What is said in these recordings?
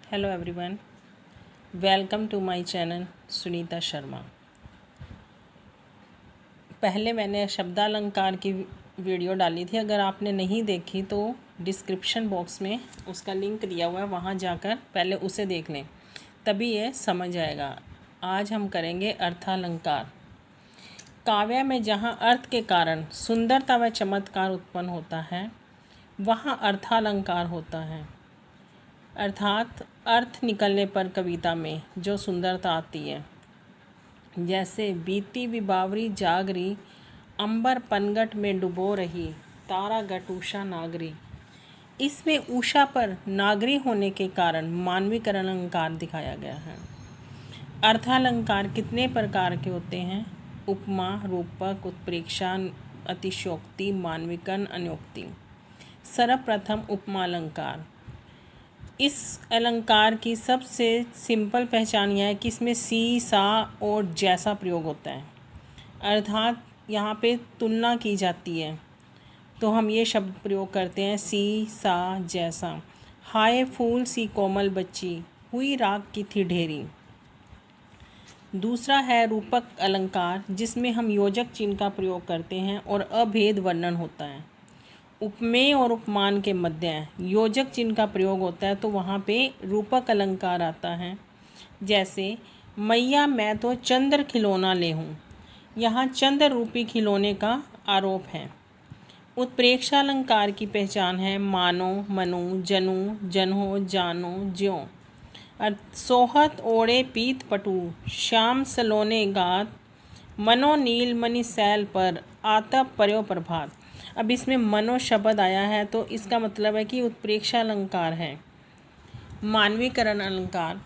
Hello everyone, welcome to my channel Sunita Sharma. पहले मैंने शब्दालंकार की वीडियो डाली थी। अगर आपने नहीं देखी तो डिस्क्रिप्शन बॉक्स में उसका लिंक दिया हुआ है, वहाँ जाकर पहले उसे देख लें, तभी ये समझ आएगा। आज हम करेंगे अर्थालंकार। काव्य में जहाँ अर्थ के कारण सुंदरता व चमत्कार उत्पन्न होता है, वहाँ अर्थालंकार होता है। अर्थात अर्थ निकलने पर कविता में जो सुंदरता आती है, जैसे बीती विबावरी जागरी, अंबर पनगट में डुबो रही, तारा गट उषा नागरी। इसमें उषा पर नागरी होने के कारण मानवीकरण अलंकार दिखाया गया है। अर्थालंकार कितने प्रकार के होते हैं? उपमा, रूपक, उत्प्रेक्षा, अतिशयोक्ति, मानवीकरण, अन्योक्ति। सर्वप्रथम उपमा अलंकार। इस अलंकार की सबसे सिंपल पहचान यह है कि इसमें सी, सा और जैसा प्रयोग होता है, अर्थात यहाँ पे तुलना की जाती है, तो हम ये शब्द प्रयोग करते हैं सी, सा, जैसा। हाय फूल सी कोमल बच्ची, हुई राग की थी ढेरी। दूसरा है रूपक अलंकार, जिसमें हम योजक चिन्ह का प्रयोग करते हैं और अभेद वर्णन होता है। उपमेय और उपमान के मध्य योजक चिन्ह का प्रयोग होता है, तो वहाँ पे रूपक अलंकार आता है। जैसे मैया मैं तो चंद्र खिलौना ले हूँ, यहाँ चंद्र रूपी खिलौने का आरोप है। उत्प्रेक्षा अलंकार की पहचान है मानो, मनु, जनु, जन्हो, जानो, ज्यों। सोहत ओढ़े पीत पटु, श्याम सलोने गात, मनो नील मणि सैल पर, आतप पर्यो प्रभात। अब इसमें मनो शब्द आया है, तो इसका मतलब है कि उत्प्रेक्षा अलंकार है। मानवीकरण अलंकार,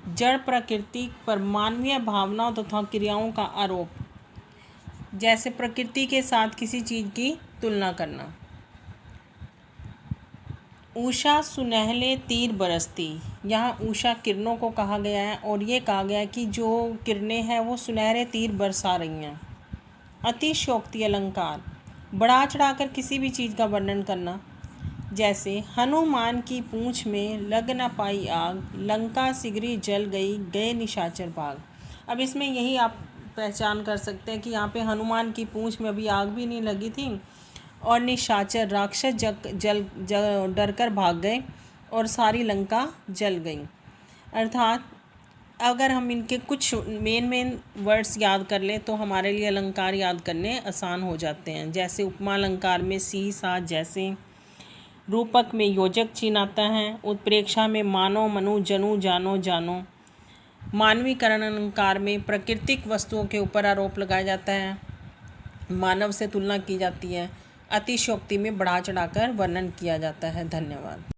जड़ प्रकृति पर मानवीय भावनाओं तथा क्रियाओं का आरोप, जैसे प्रकृति के साथ किसी चीज़ की तुलना करना। उषा सुनहले तीर बरसती, यहाँ उषा किरणों को कहा गया है और ये कहा गया है कि जो किरणें हैं वो सुनहरे तीर बरसा रही हैं। अतिशयोक्ति अलंकार, बढ़ा चढ़ाकर किसी भी चीज़ का वर्णन करना, जैसे हनुमान की पूंछ में लग न पाई आग, लंका सिगरी जल गई, गए निशाचर भाग। अब इसमें यही आप पहचान कर सकते हैं कि यहाँ पे हनुमान की पूंछ में अभी आग भी नहीं लगी थी और निशाचर राक्षस डर कर भाग गए और सारी लंका जल गई। अर्थात अगर हम इनके कुछ मेन वर्ड्स याद कर लें तो हमारे लिए अलंकार याद करने आसान हो जाते हैं। जैसे उपमा अलंकार में सी, सा, जैसे। रूपक में योजक चिन्ह आता है। उत्प्रेक्षा में मानो, मनु, जनु, जानो, जानो। मानवीकरण अलंकार में प्राकृतिक वस्तुओं के ऊपर आरोप लगाया जाता है, मानव से तुलना की जाती है। अतिशयोक्ति में बढ़ा चढ़ाकर वर्णन किया जाता है। धन्यवाद।